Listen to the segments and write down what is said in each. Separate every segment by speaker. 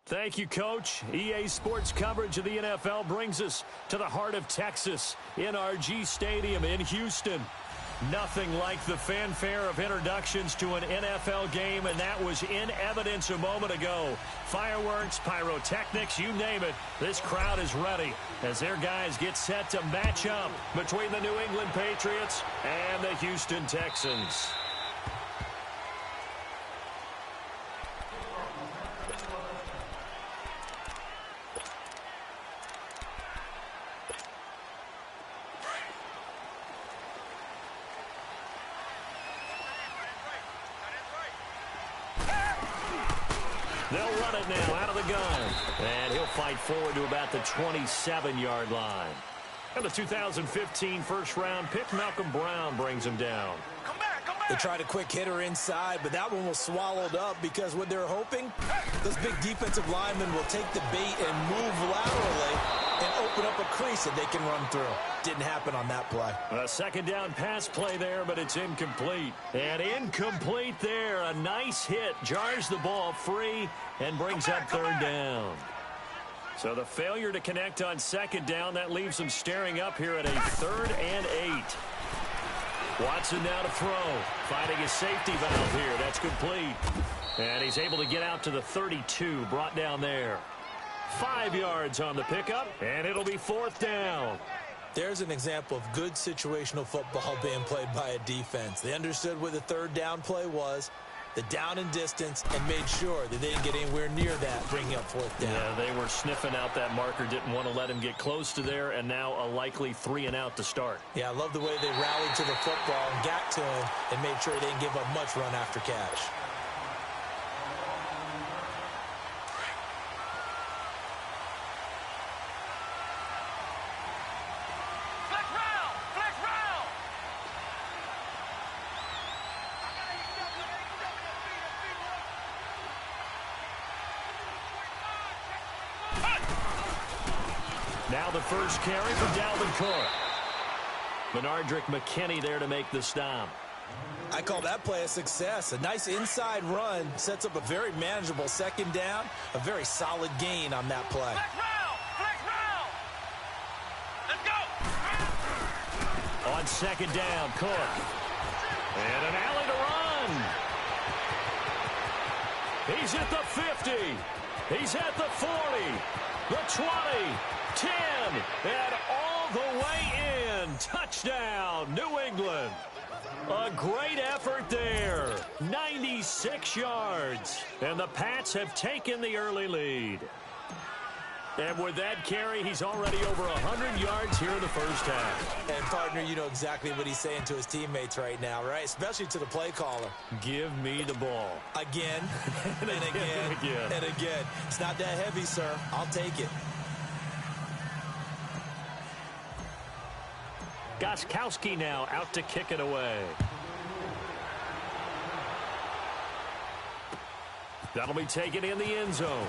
Speaker 1: Thank you, Coach. EA Sports coverage of the NFL brings us to the heart of Texas, NRG Stadium in Houston. Nothing like the fanfare of introductions to an NFL game, and that was in evidence a moment ago. Fireworks, pyrotechnics, you name it. This crowd is ready as their guys get set to match up between the New England Patriots and the Houston Texans. They'll run it now out of the gun. And he'll fight forward to about the 27-yard line. And the 2015 first-round pick, Malcolm Brown, brings him down.
Speaker 2: Come back.
Speaker 3: They tried a quick hitter inside, but that one was swallowed up because what they're hoping, those big defensive linemen will take the bait and move laterally and open up a crease that they can run through. Didn't happen on that play.
Speaker 1: A second down pass play there, but it's incomplete. And incomplete there. A nice hit. Jars the ball free and brings up third down. So the failure to connect on second down, that leaves them staring up here at a 3rd and 8. Watson now to throw. Finding his safety valve here. That's complete. And he's able to get out to the 32. Brought down there. 5 yards on the pickup, and it'll be 4th down.
Speaker 3: There's an example of good situational football being played by a defense. They understood what the 3rd down play was, the down and distance, and made sure that they didn't get anywhere near that, bringing up 4th down.
Speaker 1: Yeah, they were sniffing out that marker, didn't want to let him get close to there, and now a likely 3 and out to start.
Speaker 3: Yeah, I love the way they rallied to the football and got to him and made sure they didn't give up much run after catch.
Speaker 1: Now the first carry for Dalvin Cook. Benardrick McKinney there to make the stop.
Speaker 3: I call that play a success. A nice inside run sets up a very manageable second down. A very solid gain on that play.
Speaker 2: Flex round. Let's go.
Speaker 1: On second down, Cook. And an alley to run. He's at the 50. He's at the 40. The 20. 10, and all the way in. Touchdown, New England. A great effort there. 96 yards. And the Pats have taken the early lead. And with that carry, he's already over 100 yards here in the first half.
Speaker 3: And, partner, you know exactly what he's saying to his teammates right now, right? Especially to the play caller.
Speaker 1: Give me the ball.
Speaker 3: Again, and again, and again. It's not that heavy, sir. I'll take it.
Speaker 1: Gostkowski now out to kick it away. That'll be taken in the end zone.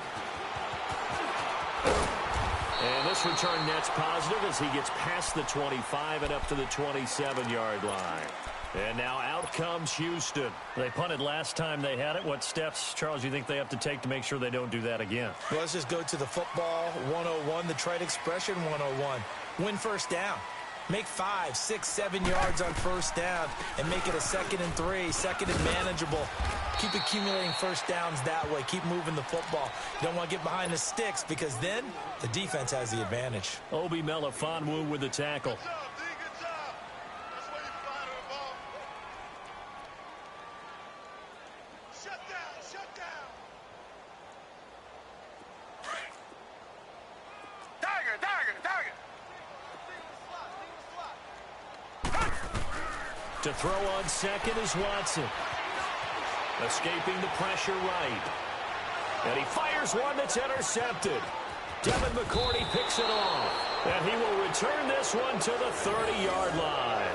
Speaker 1: And this return net's positive as he gets past the 25 and up to the 27-yard line. And now out comes Houston. They punted last time they had it. What steps, Charles, you think they have to take to make sure they don't do that again?
Speaker 3: Well, let's just go to the football 101, the trite expression 101. Win first down. Make 5, 6, 7 yards on first down and make it a 2nd and 3, 2nd and manageable. Keep accumulating first downs that way. Keep moving the football. You don't want to get behind the sticks because then the defense has the advantage.
Speaker 1: Obi Melifonwu with the tackle. To throw on second is Watson. Escaping the pressure right. And he fires one that's intercepted. Devin McCourty picks it off. And he will return this one to the 30-yard line.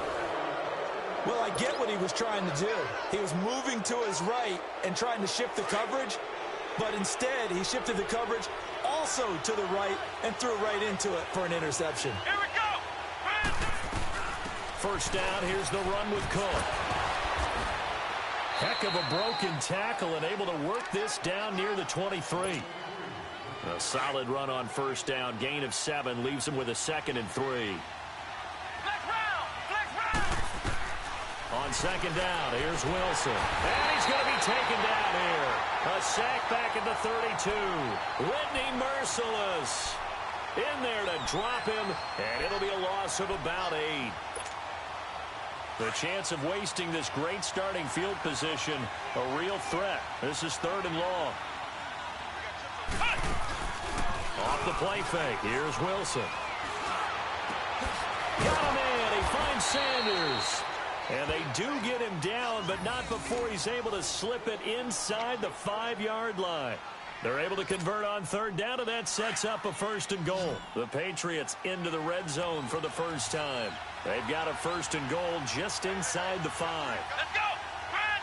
Speaker 3: Well, I get what he was trying to do. He was moving to his right and trying to shift the coverage. But instead, he shifted the coverage also to the right and threw right into it for an interception.
Speaker 2: Here we go.
Speaker 1: First down, here's the run with Cook. Heck of a broken tackle and able to work this down near the 23. A solid run on first down. Gain of 7 leaves him with a 2nd and 3.
Speaker 2: Flex round! Flex round!
Speaker 1: On 2nd down, here's Wilson. And he's going to be taken down here. A sack back at the 32. Whitney merciless. In there to drop him, and it'll be a loss of about 8. The chance of wasting this great starting field position, a real threat. This is 3rd and long. Off the play fake, here's Wilson. Got him in, he finds Sanders. And they do get him down, but not before he's able to slip it inside the 5-yard line. They're able to convert on 3rd down, and that sets up a 1st and goal. The Patriots into the red zone for the first time. They've got a 1st and goal just inside the 5.
Speaker 2: Let's go! Brad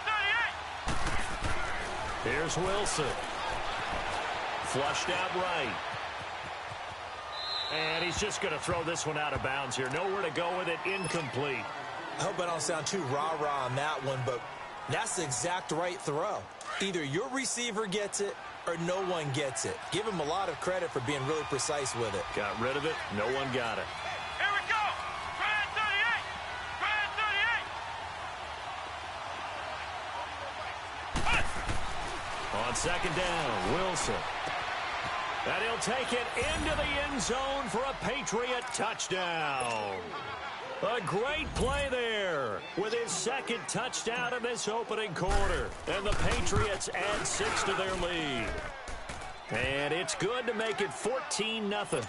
Speaker 2: 38!
Speaker 1: Here's Wilson. Flushed out right. And he's just going to throw this one out of bounds here. Nowhere to go with it. Incomplete.
Speaker 3: I hope I don't sound too rah-rah on that one, but that's the exact right throw. Either your receiver gets it or no one gets it. Give him a lot of credit for being really precise with it.
Speaker 1: Got rid of it. No one got it.
Speaker 2: Here we go! Brad 38! Brad 38!
Speaker 1: On 2nd down, Wilson. And he'll take it into the end zone for a Patriot touchdown. A great play there with his 2nd touchdown of this opening quarter. And the Patriots add 6 to their lead. And it's good to make it 14-0.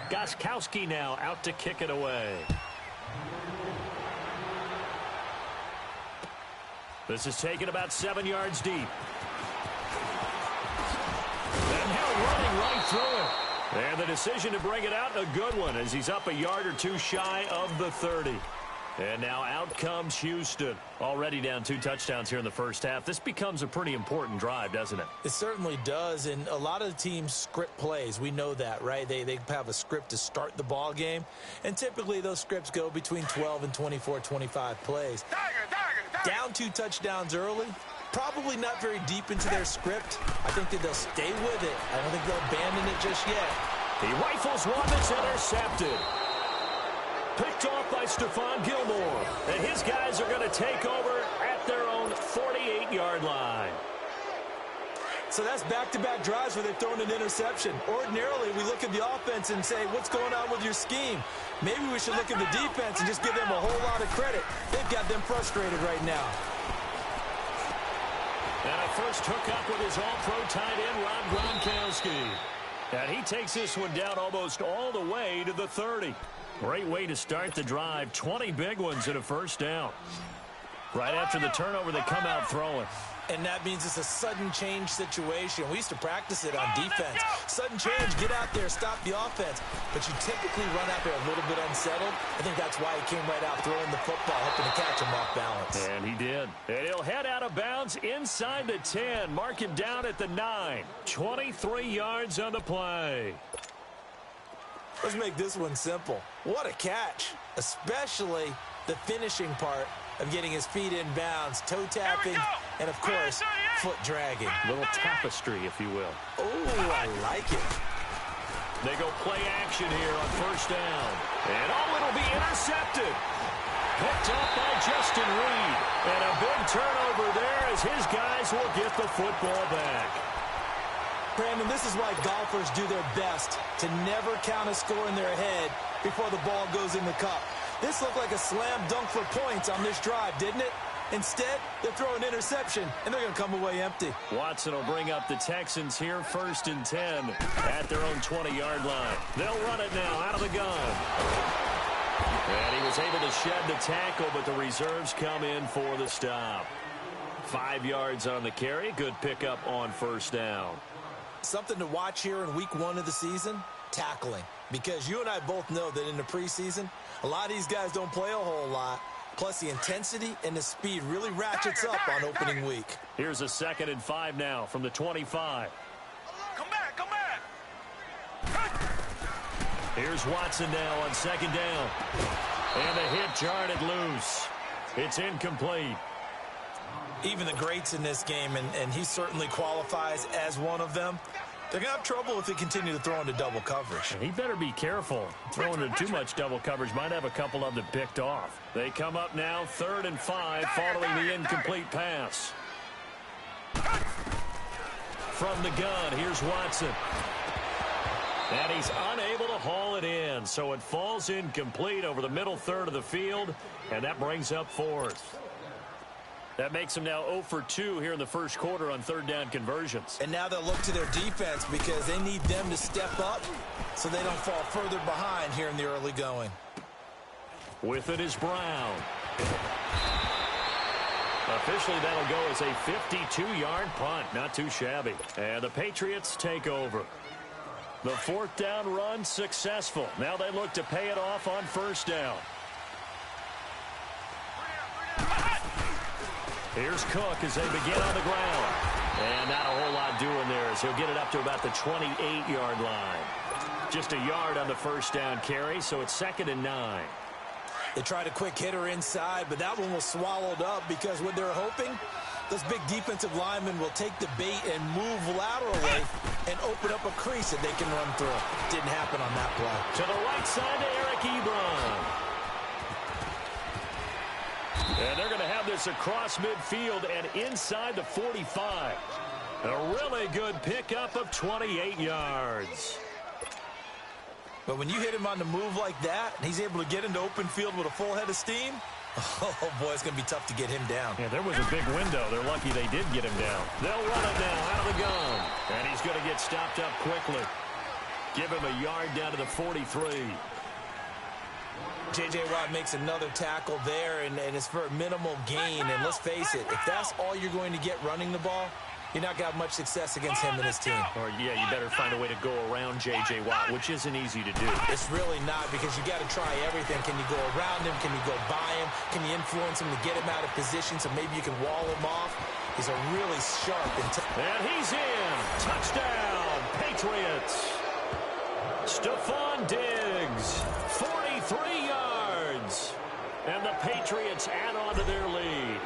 Speaker 1: Gostkowski now out to kick it away. This is taken about 7 yards deep. And now running right through it. And the decision to bring it out, a good one, as he's up a yard or 2 shy of the 30. And now out comes Houston. Already down 2 touchdowns here in the first half. This becomes a pretty important drive, doesn't it?
Speaker 3: It certainly does, and a lot of the teams script plays. We know that, right? They have a script to start the ball game, and typically those scripts go between 12 and 24, 25 plays. Down 2 touchdowns early, probably not very deep into their script. I think that they'll stay with it. I don't think they'll abandon it just yet.
Speaker 1: He rifles one that's intercepted. Picked off by Stephon Gilmore. And his guys are going to take over at their own 48-yard line.
Speaker 3: So that's back-to-back drives where they've thrown an interception. Ordinarily, we look at the offense and say, what's going on with your scheme? Maybe we should look at the defense and just give them a whole lot of credit. They've got them frustrated right now.
Speaker 1: And a first hookup with his all-pro tight end, Rob Gronkowski. And he takes this one down almost all the way to the 30. Great way to start the drive. 20 big ones and a first down. Right after the turnover, they come out throwing.
Speaker 3: And that means it's a sudden change situation. We used to practice it on defense. Sudden change, get out there, stop the offense. But you typically run out there a little bit unsettled. I think that's why he came right out throwing the football, hoping to catch him off balance.
Speaker 1: And he did. And he'll head out of bounds inside the 10. Mark him down at the 9. 23 yards on the play.
Speaker 3: Let's make this one simple. What a catch, especially the finishing part of getting his feet in bounds, toe tapping, and of course, foot dragging.
Speaker 1: Little tapestry, if you will.
Speaker 3: Oh, I like it.
Speaker 1: They go play action here on first down. And oh, it'll be intercepted. Picked up by Justin Reed. And a big turnover there as his guys will get the football back.
Speaker 3: Brandon, this is why golfers do their best to never count a score in their head before the ball goes in the cup. This looked like a slam dunk for points on this drive, didn't it? Instead, they throw an interception, and they're going to come away empty.
Speaker 1: Watson will bring up the Texans here, 1st and 10 at their own 20-yard line. They'll run it now out of the gun. And he was able to shed the tackle, but the reserves come in for the stop. 5 yards on the carry. Good pickup on first down.
Speaker 3: Something to watch here in week 1 of the season, tackling. Because you and I both know that in the preseason, a lot of these guys don't play a whole lot. Plus, the intensity and the speed really ratchets up on opening week.
Speaker 1: Here's a 2nd and 5 now from the 25.
Speaker 2: Come back, come back.
Speaker 1: Here's Watson now on 2nd down. And the hit jarred it loose. It's incomplete.
Speaker 3: Even the greats in this game, and he certainly qualifies as one of them, they're going to have trouble if they continue to throw into double coverage.
Speaker 1: And he better be careful. Throwing into too much double coverage might have a couple of them picked off. They come up now 3rd and 5 following the incomplete pass. From the gun, here's Watson. And he's unable to haul it in, so it falls incomplete over the middle third of the field, and that brings up 4th. That makes them now 0 for 2 here in the first quarter on 3rd down conversions.
Speaker 3: And now they'll look to their defense because they need them to step up so they don't fall further behind here in the early going.
Speaker 1: With it is Brown. Officially, that'll go as a 52-yard punt. Not too shabby. And the Patriots take over. The 4th down run successful. Now they look to pay it off on 1st down. Here's Cook as they begin on the ground. And not a whole lot doing there as he'll get it up to about the 28-yard line. Just a yard on the 1st down carry, so it's 2nd and 9.
Speaker 3: They tried a quick hitter inside, but that one was swallowed up because what they're hoping, those big defensive linemen will take the bait and move laterally and open up a crease that they can run through. Didn't happen on that play.
Speaker 1: To the right side to Eric Ebron. And they're going to have this across midfield and inside the 45. A really good pickup of 28 yards.
Speaker 3: But when you hit him on the move like that, and he's able to get into open field with a full head of steam, oh, boy, it's going to be tough to get him down.
Speaker 1: Yeah, there was a big window. They're lucky they did get him down. They'll run it now out of the gun. And he's going to get stopped up quickly. Give him a yard down to the 43.
Speaker 3: J.J. Watt makes another tackle there, and it's for a minimal gain. And let's face it, if that's all you're going to get running the ball, you're not going to have much success against him and his team.
Speaker 1: Or, yeah, you better find a way to go around J.J. Watt, which isn't easy to do.
Speaker 3: It's really not, because you got to try everything. Can you go around him? Can you go by him? Can you influence him to get him out of position so maybe you can wall him off? He's a really sharp
Speaker 1: and he's in. Touchdown, Patriots. Stephon Diggs, 43 yards. And the Patriots add on to their lead.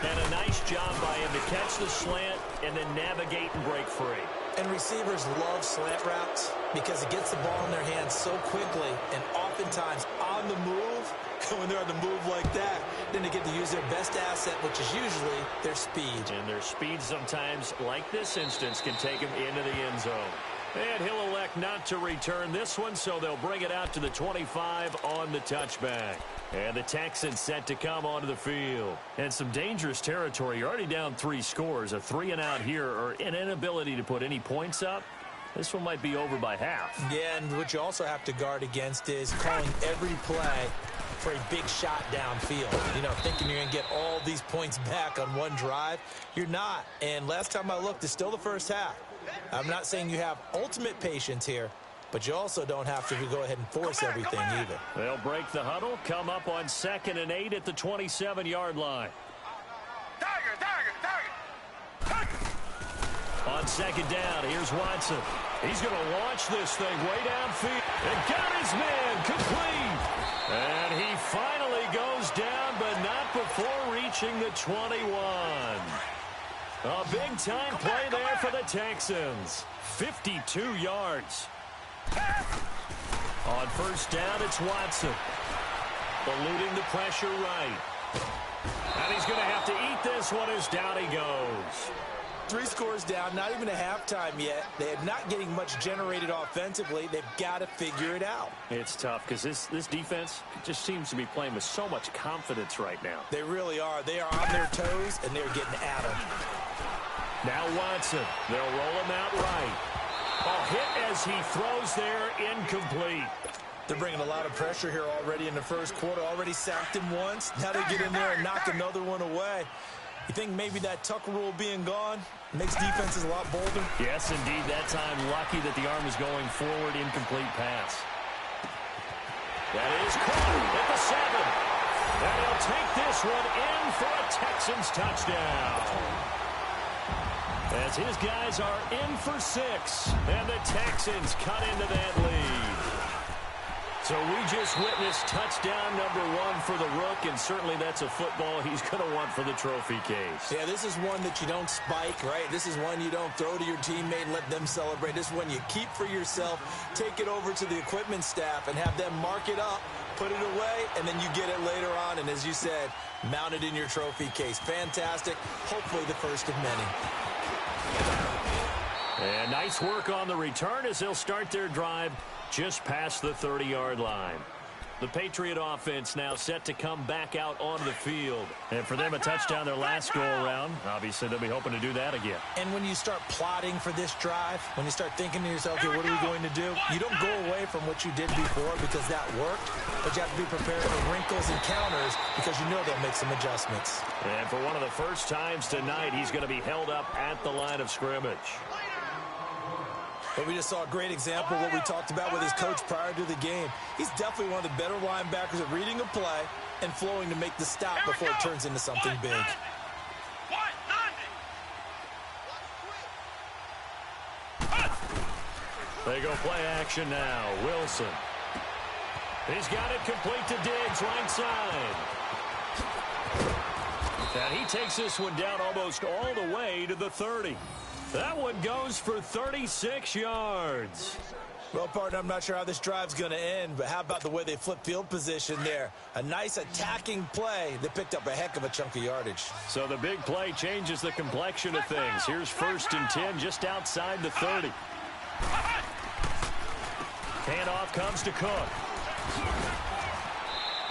Speaker 1: And a nice job by him to catch the slant and then navigate and break free.
Speaker 3: And receivers love slant routes because it gets the ball in their hands so quickly and oftentimes on the move. When they're on the move like that, then they get to use their best asset, which is usually their speed.
Speaker 1: And their speed sometimes, like this instance, can take them into the end zone. And he'll elect not to return this one, so they'll bring it out to the 25 on the touchback. And the Texans set to come onto the field. And some dangerous territory. You're already down 3 scores. A 3-and-out here, or an inability to put any points up. This one might be over by half.
Speaker 3: Yeah, and what you also have to guard against is calling every play for a big shot downfield. You know, thinking you're going to get all these points back on one drive. You're not. And last time I looked, it's still the first half. I'm not saying you have ultimate patience here, but you also don't have to go ahead and force everything either.
Speaker 1: They'll break the huddle, come up on 2nd and 8 at the 27-yard line. On 2nd down, here's Watson. He's going to launch this thing way downfield. And got his man complete. And he finally goes down, but not before reaching the 21. A big-time play there for the Texans. 52 yards. On 1st down, it's Watson. Eluding the pressure right. And he's going to have to eat this one as down he goes.
Speaker 3: 3 scores down, not even a halftime yet. They are not getting much generated offensively. They've got to figure it out.
Speaker 1: It's tough because this defense just seems to be playing with so much confidence right now.
Speaker 3: They really are. They are on their toes, and they're getting at them.
Speaker 1: Now Watson. They'll roll him out right. A hit as he throws there, incomplete.
Speaker 3: They're bringing a lot of pressure here already in the first quarter. Already sacked him once. Now they get in there and knock another one away. You think maybe that Tucker rule being gone makes defenses a lot bolder?
Speaker 1: Yes, indeed. That time, lucky that the arm is going forward. Incomplete pass. That is caught at the 7. And he'll take this one in for a Texans touchdown. As his guys are in for 6. And the Texans cut into that lead. So we just witnessed touchdown #1 for the Rook, and certainly that's a football he's going to want for the trophy case.
Speaker 3: Yeah, this is one that you don't spike, right? This is one you don't throw to your teammate and let them celebrate. This is one you keep for yourself, take it over to the equipment staff, and have them mark it up, put it away, and then you get it later on, and as you said, mount it in your trophy case. Fantastic. Hopefully the first of many.
Speaker 1: And nice work on the return as they'll start their drive just past the 30-yard line. The Patriot offense now set to come back out onto the field. And for them, a touchdown their last go-around. Obviously, they'll be hoping to do that again.
Speaker 3: And when you start plotting for this drive, when you start thinking to yourself, okay, what are we going to do? You don't go away from what you did before because that worked, but you have to be prepared for wrinkles and counters because you know they'll make some adjustments.
Speaker 1: And for one of the first times tonight, he's going to be held up at the line of scrimmage.
Speaker 3: But we just saw a great example of what we talked about with his coach prior to the game. He's definitely one of the better linebackers at reading a play and flowing to make the stop before it turns into something big.
Speaker 1: They go play action now. Wilson. He's got it complete to Diggs, right side. And he takes this one down almost all the way to the 30. That one goes for 36 yards.
Speaker 3: Well, partner, I'm not sure how this drive's going to end, but how about the way they flip field position there? A nice attacking play that picked up a heck of a chunk of yardage.
Speaker 1: So the big play changes the complexion of things. Here's 1st and 10 just outside the 30. Handoff comes to Cook.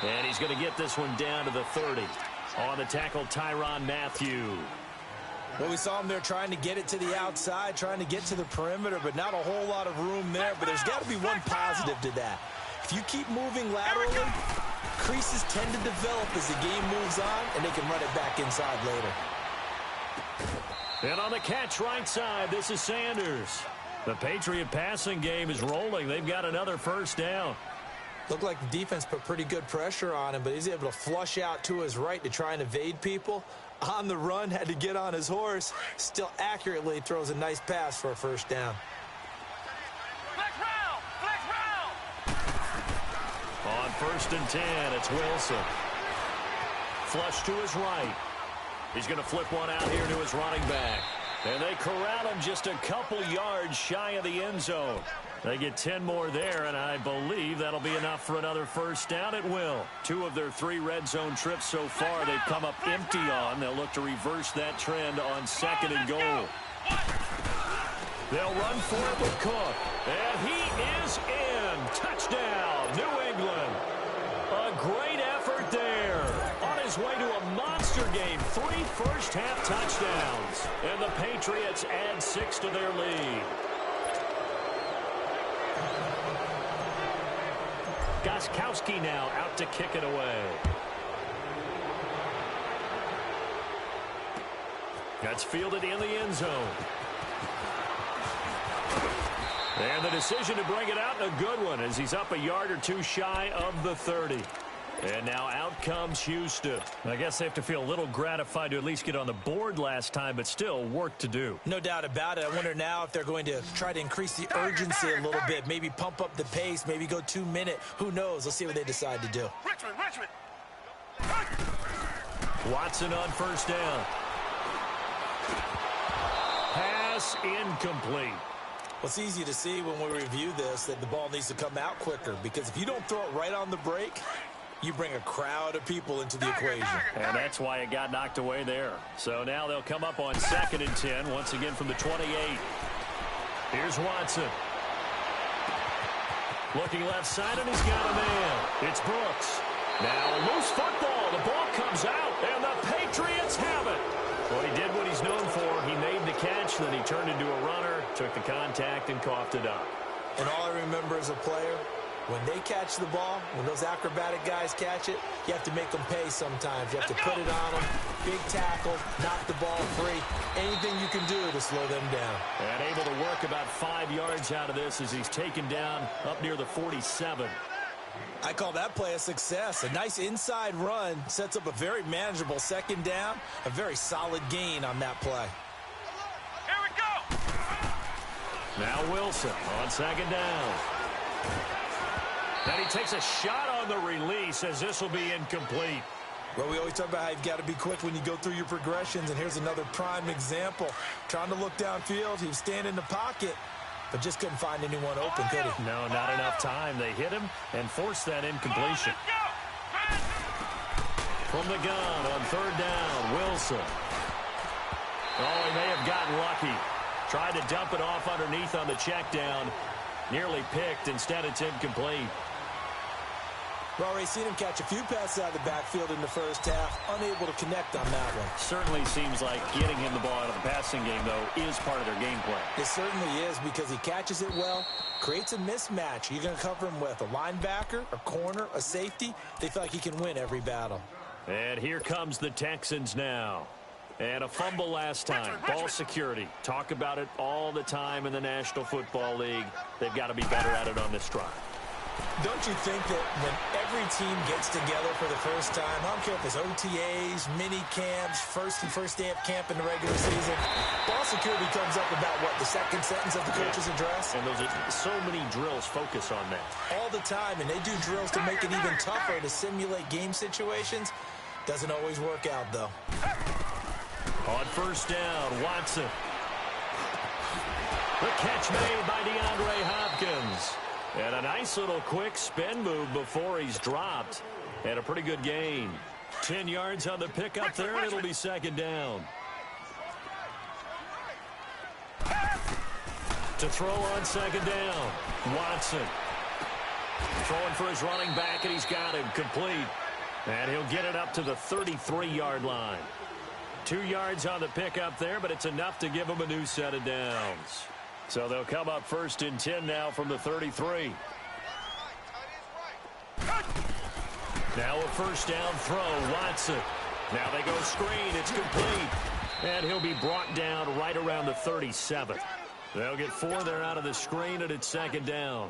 Speaker 1: And he's going to get this one down to the 30. On the tackle, Tyrann Mathieu.
Speaker 3: Well, we saw him there trying to get it to the outside, trying to get to the perimeter, but not a whole lot of room there. But there's got to be one positive to that. If you keep moving laterally, creases tend to develop as the game moves on, and they can run it back inside later.
Speaker 1: And on the catch right side, this is Sanders. The Patriot passing game is rolling. They've got another first down.
Speaker 3: Looked like the defense put pretty good pressure on him, but he's able to flush out to his right to try and evade people. On the run, had to get on his horse. Still accurately throws a nice pass for a first down.
Speaker 2: Flex round! Flex round!
Speaker 1: On 1st and 10, it's Wilson. Flush to his right. He's going to flip one out here to his running back. And they corral him just a couple yards shy of the end zone. They get 10 more there, and I believe that'll be enough for another first down. It will. 2 of their 3 red zone trips so far they've come up empty on. They'll look to reverse that trend on 2nd and goal. They'll run for it with Cook. And he is in. Touchdown, New England. A great effort there. On his way to a monster game. 3 first-half touchdowns. And the Patriots add 6 to their lead. Gostkowski now out to kick it away. That's fielded in the end zone. And the decision to bring it out, a good one, as he's up a yard or 2 shy of the 30. And now out comes Houston. I guess they have to feel a little gratified to at least get on the board last time, but still work to do.
Speaker 3: No doubt about it. I wonder now if they're going to try to increase the urgency a little bit, maybe pump up the pace, maybe go 2-minute. Who knows? Let's see what they decide to do.
Speaker 2: Richmond!
Speaker 1: Watson on first down. Pass incomplete.
Speaker 3: Well, it's easy to see when we review this that the ball needs to come out quicker, because if you don't throw it right on the break, you bring a crowd of people into the equation.
Speaker 1: And that's why it got knocked away there. So now they'll come up on 2nd and 10, once again from the 28. Here's Watson. Looking left side, and he's got a man. It's Brooks. Now a loose football. The ball comes out, and the Patriots have it. Well, he did what he's known for. He made the catch, then he turned into a runner, took the contact, and coughed it up.
Speaker 3: And all I remember as a player, when they catch the ball, when those acrobatic guys catch it, you have to make them pay sometimes. You have to put it on them, big tackle, knock the ball free, anything you can do to slow them down.
Speaker 1: And able to work about 5 yards out of this as he's taken down up near the 47.
Speaker 3: I call that play a success. A nice inside run sets up a very manageable 2nd down, a very solid gain on that play.
Speaker 2: Here we go!
Speaker 1: Now Wilson on 2nd down. And he takes a shot on the release as this will be incomplete.
Speaker 3: Well, we always talk about how you've got to be quick when you go through your progressions, and here's another prime example. Trying to look downfield, he was standing in the pocket, but just couldn't find anyone open, could he?
Speaker 1: No, not enough time. They hit him and forced that incompletion. From the gun on third down, Wilson. Oh, he may have gotten lucky. Tried to dump it off underneath on the check down. Nearly picked. Instead, it's incomplete.
Speaker 3: We've already seen him catch a few passes out of the backfield in the first half, unable to connect on that one.
Speaker 1: Certainly seems like getting him the ball out of the passing game, though, is part of their game plan.
Speaker 3: It certainly is because he catches it well, creates a mismatch. You're going to cover him with a linebacker, a corner, a safety. They feel like he can win every battle.
Speaker 1: And here comes the Texans now. And a fumble last time. Ball security. Talk about it all the time in the National Football League. They've got to be better at it on this drive.
Speaker 3: Don't you think that when every team gets together for the first time, I don't care if it's OTAs, mini camps, first day of camp in the regular season, ball security comes up about, what, the second sentence of the coach's address?
Speaker 1: And those are so many drills focus on that.
Speaker 3: All the time, and they do drills to make it even tougher to simulate game situations. Doesn't always work out, though.
Speaker 1: On first down, Watson. The catch made by DeAndre Hopkins. And a nice little quick spin move before he's dropped. And a pretty good gain. 10 yards on the pickup there, and it'll be second down. To throw on second down, Watson. Throwing for his running back, and he's got him complete. And he'll get it up to the 33-yard line. 2 yards on the pickup there, but it's enough to give him a new set of downs. So they'll come up first and 10 now from the 33. Now a first down throw, Watson. Now they go screen, it's complete. And he'll be brought down right around the 37. They'll get 4 there out of the screen, and it's second down.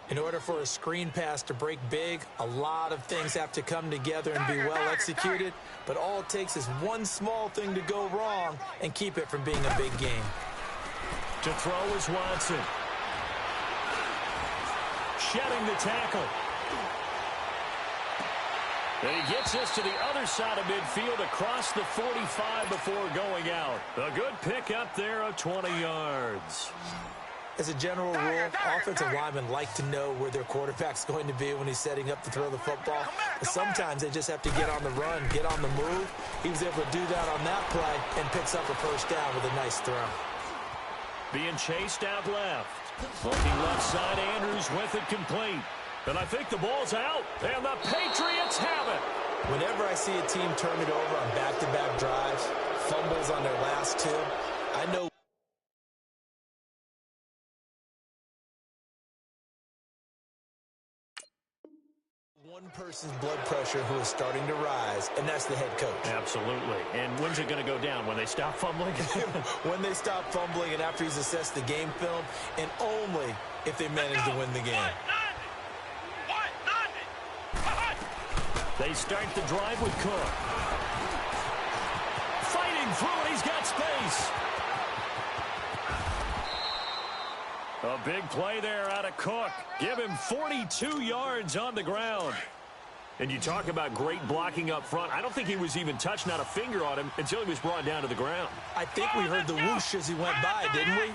Speaker 3: In order for a screen pass to break big, a lot of things have to come together and be well executed. But all it takes is one small thing to go wrong and keep it from being a big game.
Speaker 1: To throw is Watson. Shedding the tackle. And he gets this to the other side of midfield across the 45 before going out. A good pickup there of 20 yards.
Speaker 3: As a general rule, offensive linemen like to know where their quarterback's going to be when he's setting up to throw the football. But sometimes they just have to get on the run, get on the move. He was able to do that on that play and picks up a first down with a nice throw.
Speaker 1: Being chased out left. Looking left side, Andrews with it complete. And I think the ball's out, and the Patriots have it.
Speaker 3: Whenever I see a team turn it over on back-to-back drives, fumbles on their last two, I know one person's blood pressure who is starting to rise, and that's the head coach.
Speaker 1: Absolutely. And when's it going to go down? When they stop fumbling?
Speaker 3: When they stop fumbling and after he's assessed the game film, and only if they manage to win the game.
Speaker 1: They start the drive with Cook. Fighting through it, he's got space. A big play there out of Cook. Give him 42 yards on the ground. And you talk about great blocking up front. I don't think he was even touched, not a finger on him, until he was brought down to the ground.
Speaker 3: I think we heard the whoosh as he went by, didn't we?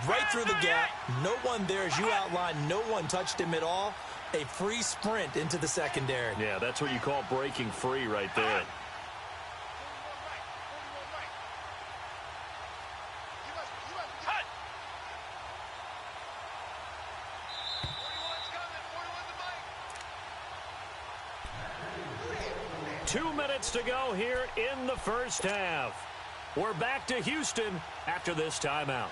Speaker 3: Right through the gap. No one there, as you outlined. No one touched him at all. A free sprint into the secondary.
Speaker 1: Yeah, that's what you call breaking free right there. Two minutes to go here in the first half. We're back to Houston after this timeout.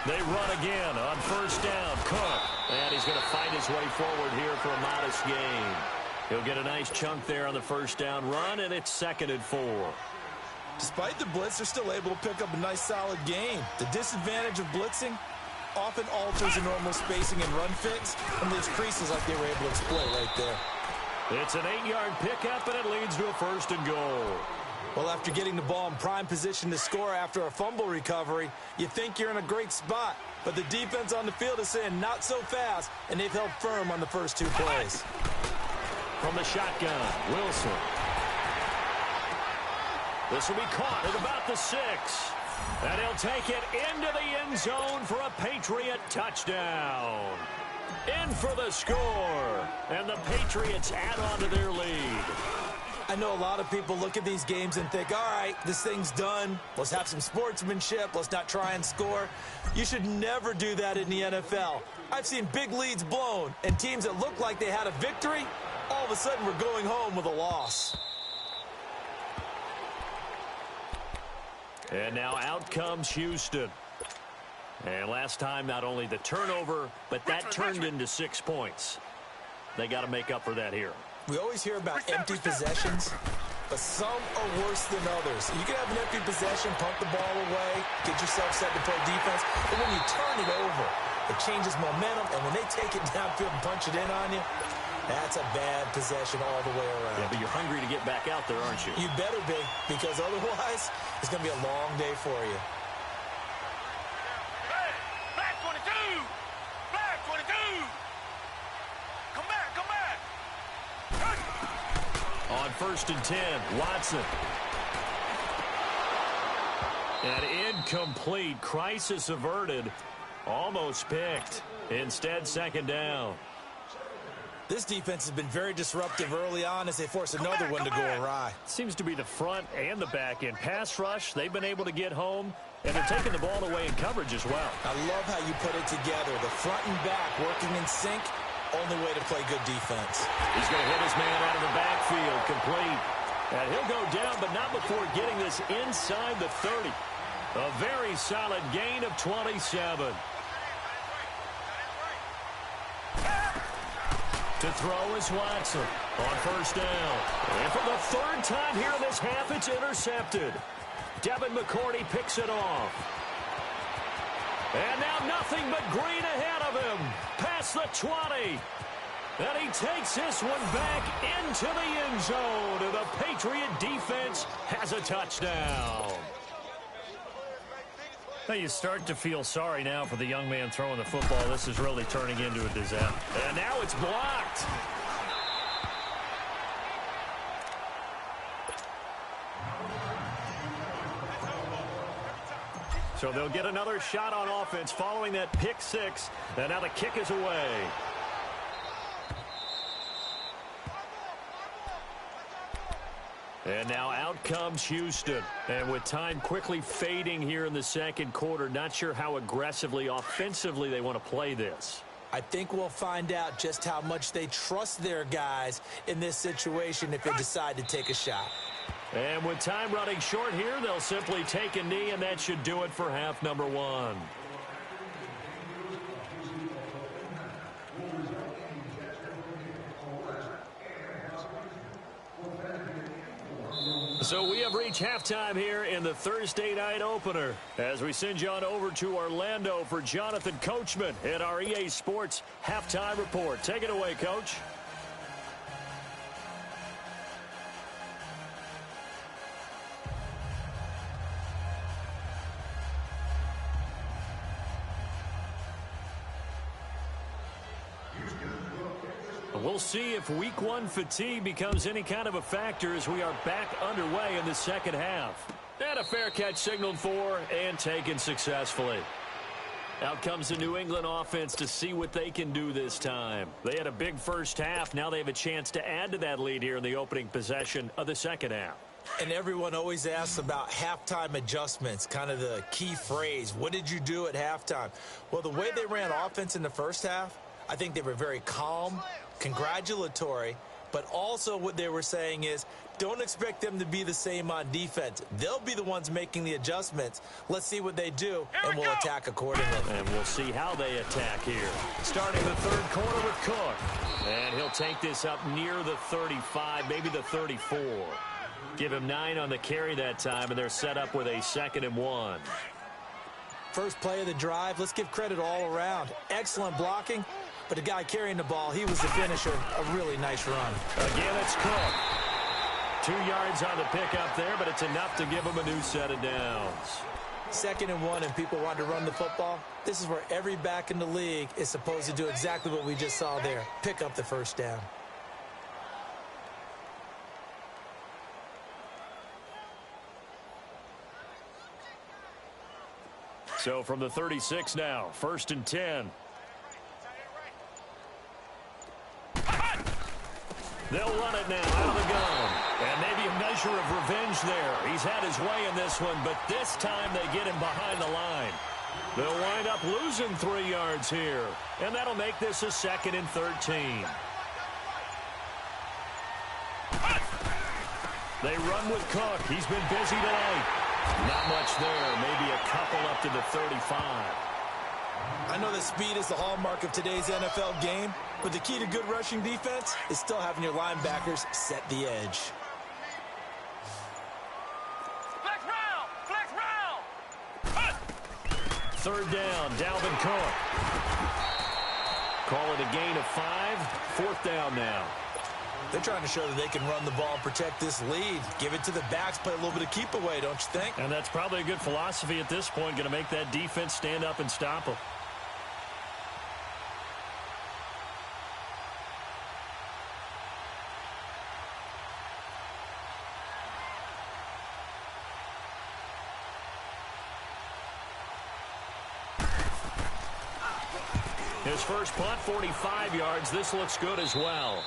Speaker 1: They run again on first down. Cook. And he's going to fight his way forward here for a modest gain. He'll get a nice chunk there on the first down run, and it's 2nd and 4.
Speaker 3: Despite the blitz, they're still able to pick up a nice, solid gain. The disadvantage of blitzing often alters the normal spacing and run fits and leaves creases like they were able to exploit right there.
Speaker 1: It's an 8-yard pickup, and it leads to a 1st and goal.
Speaker 3: Well, after getting the ball in prime position to score after a fumble recovery, you think you're in a great spot. But the defense on the field is saying not so fast, and they've held firm on the first 2 plays.
Speaker 1: From the shotgun, Wilson. This will be caught at about the 6. And he'll take it into the end zone for a Patriot touchdown. In for the score. And the Patriots add on to their lead.
Speaker 3: I know a lot of people look at these games and think, all right, this thing's done. Let's have some sportsmanship. Let's not try and score. You should never do that in the NFL. I've seen big leads blown, and teams that look like they had a victory, all of a sudden we're going home with a loss.
Speaker 1: And now out comes Houston. And last time, not only the turnover, but that turned into 6 points. They got to make up for that here.
Speaker 3: We always hear about empty possessions, but some are worse than others. You can have an empty possession, pump the ball away, get yourself set to play defense, but when you turn it over, it changes momentum, and when they take it downfield and punch it in on you, that's a bad possession all the way around.
Speaker 1: Yeah, but you're hungry to get back out there, aren't you?
Speaker 3: You better be, because otherwise, it's going to be a long day for you.
Speaker 2: Hey, Black 22! Black 22! Come back, come back!
Speaker 1: On 1st and 10, Watson. And incomplete. Crisis averted. Almost picked. Instead, 2nd down.
Speaker 3: This defense has been very disruptive early on as they force another one to go awry.
Speaker 1: Seems to be the front and the back end. Pass rush, they've been able to get home, and they're taking the ball away in coverage as well.
Speaker 3: I love how you put it together. The front and back working in sync. Only way to play good defense.
Speaker 1: He's going to hit his man out of the backfield, complete. And he'll go down, but not before getting this inside the 30. A very solid gain of 27. To throw is Watson on 1st down. And for the 3rd time here in this half, it's intercepted. Devin McCourty picks it off. And now nothing but green ahead of him. Past the 20. And he takes this one back into the end zone. And the Patriot defense has a touchdown. Now you start to feel sorry now for the young man throwing the football. This is really turning into a disaster. And now it's blocked. So they'll get another shot on offense following that pick 6. And now the kick is away. And now out comes Houston. And with time quickly fading here in the 2nd quarter, not sure how aggressively, offensively they want to play this.
Speaker 3: I think we'll find out just how much they trust their guys in this situation if they decide to take a shot.
Speaker 1: And with time running short here, they'll simply take a knee, and that should do it for half number 1. So we have reached halftime here in the Thursday night opener as we send you on over to Orlando for Jonathan Coachman at our EA Sports Halftime Report. Take it away, Coach. We'll see if week 1 fatigue becomes any kind of a factor as we are back underway in the 2nd half. And a fair catch signaled for and taken successfully. Out comes the New England offense to see what they can do this time. They had a big first half. Now they have a chance to add to that lead here in the opening possession of the 2nd half.
Speaker 3: And everyone always asks about halftime adjustments, kind of the key phrase. What did you do at halftime? Well, the way they ran offense in the first half, I think they were very calm, congratulatory, but also what they were saying is don't expect them to be the same on defense. They'll be the ones making the adjustments. Let's see what they do, and we'll attack accordingly.
Speaker 1: And we'll see how they attack here. Starting the 3rd quarter with Cook. And he'll take this up near the 35, maybe the 34. Give him 9 on the carry that time, and they're set up with a 2nd and 1.
Speaker 3: First play of the drive, let's give credit all around. Excellent blocking. but the guy carrying the ball, he was the finisher. A really nice run.
Speaker 1: Again, it's Cook. 2 yards on the pickup there, but it's enough to give him a new set of downs.
Speaker 3: 2nd and 1, and people want to run the football. This is where every back in the league is supposed to do exactly what we just saw there. Pick up the first down.
Speaker 1: So from the 36 now, 1st and 10. They'll run it now out of the gun. And maybe a measure of revenge there. He's had his way in this one, but this time they get him behind the line. They'll wind up losing 3 yards here. And that'll make this a 2nd and 13. They run with Cook. He's been busy tonight. Not much there. Maybe a couple up to the 35.
Speaker 3: I know that speed is the hallmark of today's NFL game, but the key to good rushing defense is still having your linebackers set the edge.
Speaker 2: Flex round! Flex round!
Speaker 1: 3rd down, Dalvin Cook. Call it a gain of 5. 4th down now.
Speaker 3: They're trying to show that they can run the ball and protect this lead. Give it to the backs, play a little bit of keep away, don't you think?
Speaker 1: And that's probably a good philosophy at this point, going to make that defense stand up and stop them. His first punt, 45 yards. This looks good as well.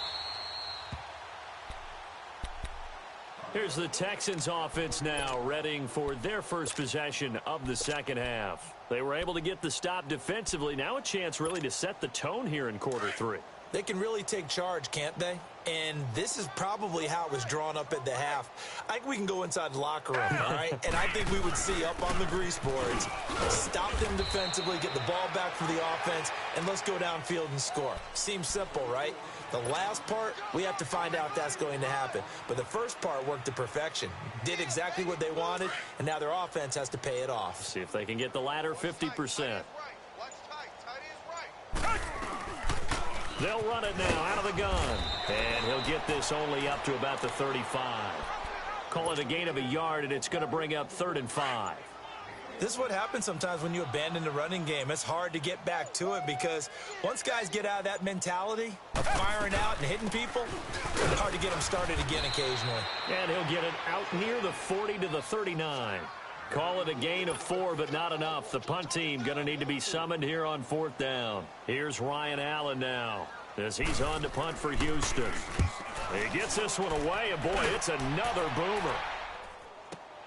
Speaker 1: Here's the Texans offense now, readying for their first possession of the 2nd half. They were able to get the stop defensively. Now a chance really to set the tone here in quarter 3.
Speaker 3: They can really take charge, can't they? And this is probably how it was drawn up at the half. I think we can go inside the locker room, all right? And I think we would see up on the grease boards, stop them defensively, get the ball back for the offense, and let's go downfield and score. Seems simple, right? The last part, we have to find out if that's going to happen. But the first part worked to perfection. Did exactly what they wanted, and now their offense has to pay it off.
Speaker 1: See if they can get the latter 50%. They'll run it now out of the gun. And he'll get this only up to about the 35. Call it a gain of a yard, and it's going to bring up 3rd and 5.
Speaker 3: This is what happens sometimes when you abandon the running game. It's hard to get back to it because once guys get out of that mentality of firing out and hitting people, it's hard to get them started again occasionally.
Speaker 1: And he'll get it out near the 40 to the 39. Call it a gain of 4, but not enough. The punt team going to need to be summoned here on 4th down. Here's Ryan Allen now as he's on to punt for Houston. He gets this one away, and boy, it's another boomer.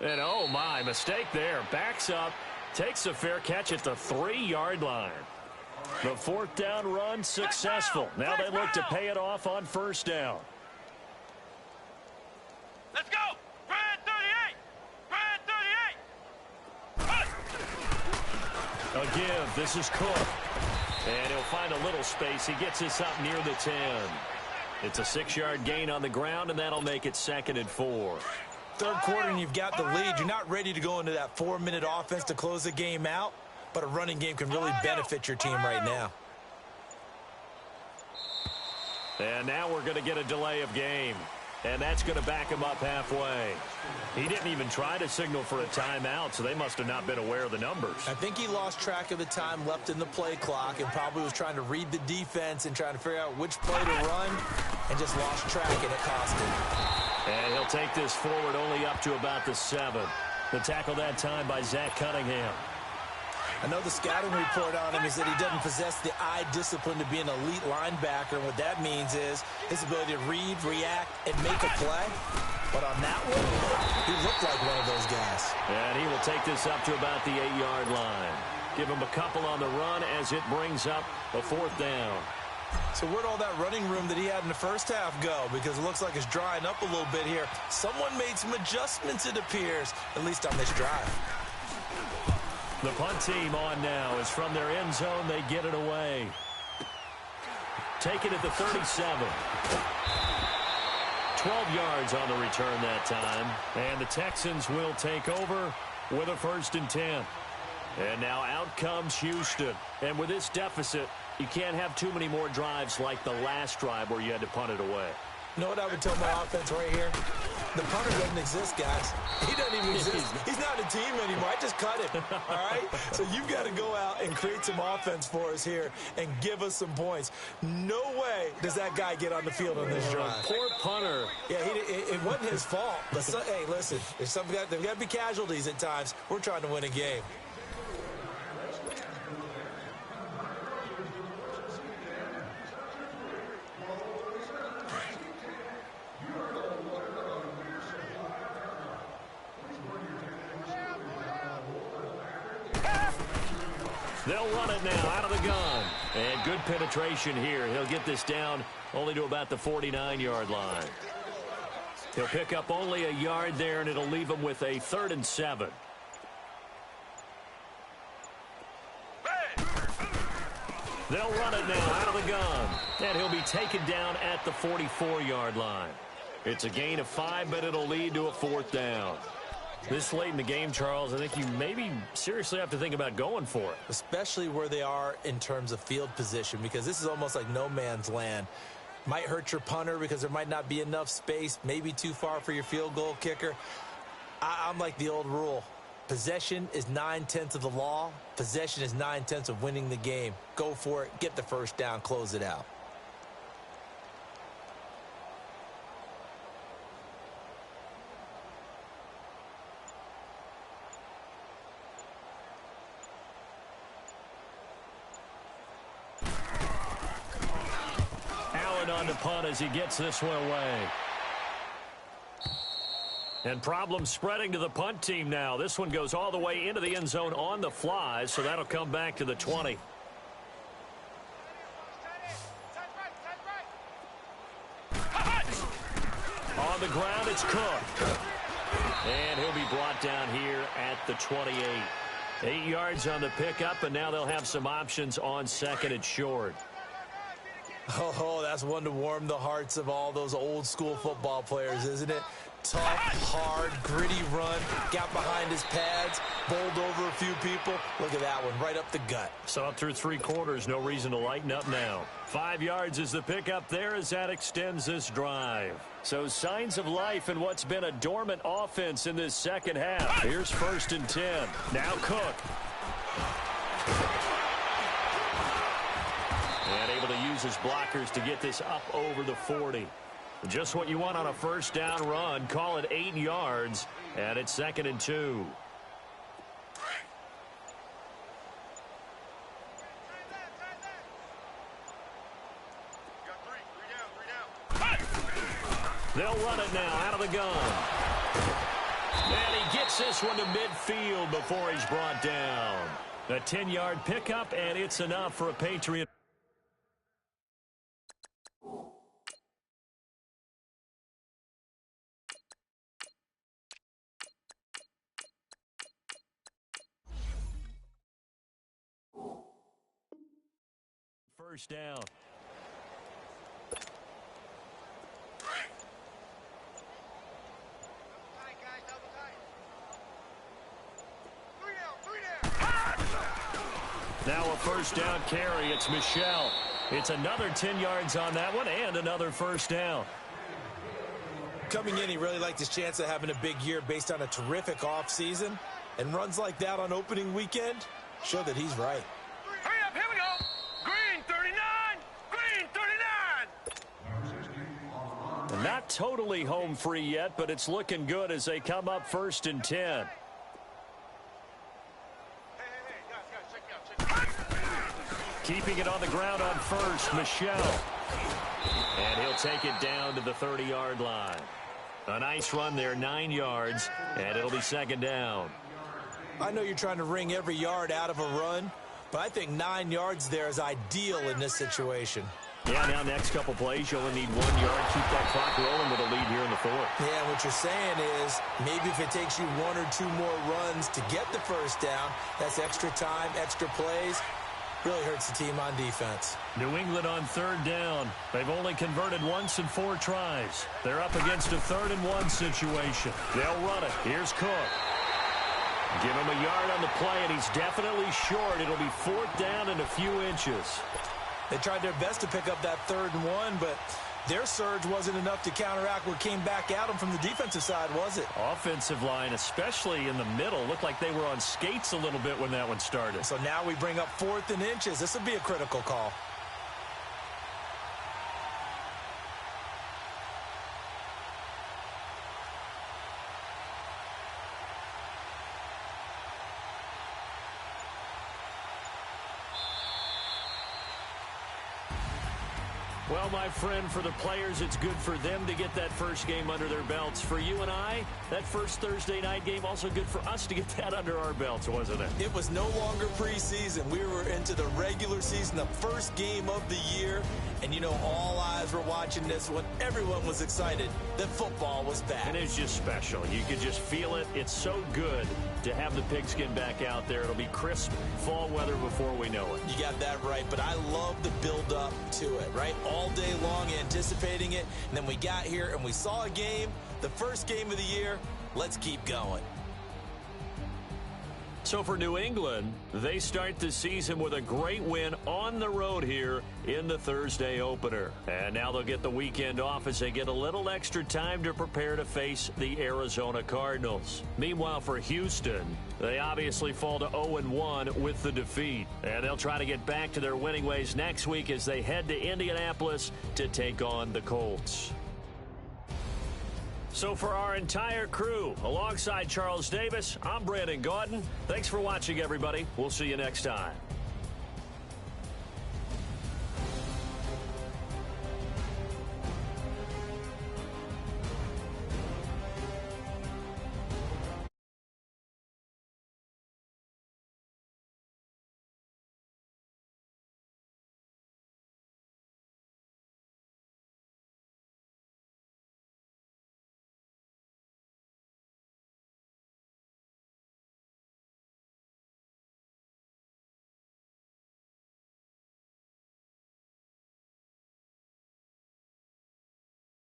Speaker 1: And oh my, mistake there. Backs up, takes a fair catch at the 3-yard line. The 4th down run successful. Now they look to pay it off on 1st down.
Speaker 2: Let's go! Grand 38! Grand 38!
Speaker 1: A give. This is Cook. And he'll find a little space. He gets this up near the 10. It's a 6-yard gain on the ground, and that'll make it 2nd and 4.
Speaker 3: 3rd quarter, and you've got the lead. You're not ready to go into that 4-minute offense to close the game out, but a running game can really benefit your team right now.
Speaker 1: And now we're going to get a delay of game. And that's going to back him up halfway. He didn't even try to signal for a timeout, so they must have not been aware of the numbers.
Speaker 3: I think he lost track of the time left in the play clock and probably was trying to read the defense and trying to figure out which play to run and just lost track, and it cost him.
Speaker 1: And he'll take this forward only up to about the 7. The tackle that time by Zach Cunningham.
Speaker 3: I know the scouting report on him is that he doesn't possess the eye discipline to be an elite linebacker. And what that means is his ability to read, react, and make a play. But on that one, he looked like one of those guys.
Speaker 1: And he will take this up to about the 8-yard line. Give him a couple on the run as it brings up a 4th down.
Speaker 3: So where'd all that running room that he had in the first half go? Because it looks like it's drying up a little bit here. Someone made some adjustments, it appears, at least on this drive.
Speaker 1: The punt team on now is from their end zone. They get it away. Take it at the 37. 12 yards on the return that time. And the Texans will take over with a 1st and 10. And now out comes Houston. And with this deficit, you can't have too many more drives like the last drive where you had to punt it away.
Speaker 3: You know what I would tell my offense right here? The punter doesn't exist, guys. He doesn't even exist. He's not a team anymore. I just cut him, all right? So you've got to go out and create some offense for us here and give us some points. No way does that guy get on the field on this drive.
Speaker 1: Poor punter.
Speaker 3: Yeah, it wasn't his fault. But hey, listen, there's got to be casualties at times. We're trying to win a game.
Speaker 1: They'll run it now out of the gun. And good penetration here. He'll get this down only to about the 49-yard line. He'll pick up only a yard there, and it'll leave him with a 3rd and 7. They'll run it now out of the gun. And he'll be taken down at the 44-yard line. It's a gain of 5, but it'll lead to a 4th down. This late in the game, Charles, I think you maybe seriously have to think about going for it.
Speaker 3: Especially where they are in terms of field position, because this is almost like no man's land. Might hurt your punter because there might not be enough space, maybe too far for your field goal kicker. I'm like the old rule. Possession is 9/10 of the law. Possession is 9/10 of winning the game. Go for it, get the first down, close it out.
Speaker 1: On to punt as he gets this one away. And problems spreading to the punt team now. This one goes all the way into the end zone on the fly, so that'll come back to the 20. On the ground, it's Cook. And he'll be brought down here at the 28. 8 yards on the pickup, and now they'll have some options on 2nd and short.
Speaker 3: Oh, that's one to warm the hearts of all those old school football players, isn't it? Tough, hard, gritty run, got behind his pads, bowled over a few people. Look at that one, right up the gut.
Speaker 1: So up through 3 quarters, no reason to lighten up now. 5 yards is the pickup there as that extends this drive. So signs of life in what's been a dormant offense in this second half. Here's 1st and 10. Now Cook. And able to use his blockers to get this up over the 40. Just what you want on a 1st down run. Call it 8 yards, and it's 2nd and 2. They'll run it now out of the gun. And he gets this one to midfield before he's brought down. A 10-yard pickup, and it's enough for a Patriot. First down. Now a 1st down carry. It's Michelle. It's another 10 yards on that one and another 1st down.
Speaker 3: Coming in, he really liked his chance of having a big year based on a terrific offseason. And runs like that on opening weekend show that he's right.
Speaker 2: Hurry up, here we go. Green 39, green 39.
Speaker 1: Not totally home free yet, but it's looking good as they come up 1st and 10. Keeping it on the ground on 1st, Michelle. And he'll take it down to the 30-yard line. A nice run there, 9 yards, and it'll be 2nd down.
Speaker 3: I know you're trying to wring every yard out of a run, but I think 9 yards there is ideal in this situation.
Speaker 1: Yeah, now next couple plays, you only need 1 yard. Keep that clock rolling with a lead here in the 4th.
Speaker 3: Yeah, what you're saying is maybe if it takes you 1 or 2 more runs to get the 1st down, that's extra time, extra plays. Really hurts the team on defense.
Speaker 1: New England on 3rd down. They've only converted once in 4 tries. They're up against a 3rd and 1 situation. They'll run it. Here's Cook. Give him a yard on the play, and he's definitely short. It'll be 4th down and a few inches.
Speaker 3: They tried their best to pick up that 3rd and 1, but their surge wasn't enough to counteract what came back at them from the defensive side, was it?
Speaker 1: Offensive line, especially in the middle, looked like they were on skates a little bit when that one started.
Speaker 3: So now we bring up 4th and inches. This will be a critical call.
Speaker 1: Well, my friend, for the players, it's good for them to get that first game under their belts. For you and I, that first Thursday night game, also good for us to get that under our belts, wasn't it?
Speaker 3: It was no longer preseason. We were into the regular season, the first game of the year. And, you know, all eyes were watching this when everyone was excited that football was back.
Speaker 1: And it's just special. You could just feel it. It's so good to have the pigskin back out there. It'll be crisp fall weather before we know it.
Speaker 3: You got that right, but I love the build-up to it, right? All day long anticipating it, and then we got here and we saw a game, the first game of the year. Let's keep going.
Speaker 1: So for New England, they start the season with a great win on the road here in the Thursday opener. And now they'll get the weekend off as they get a little extra time to prepare to face the Arizona Cardinals. Meanwhile, for Houston, they obviously fall to 0-1 with the defeat. And they'll try to get back to their winning ways next week as they head to Indianapolis to take on the Colts. So for our entire crew, alongside Charles Davis, I'm Brandon Gaudin. Thanks for watching, everybody. We'll see you next time.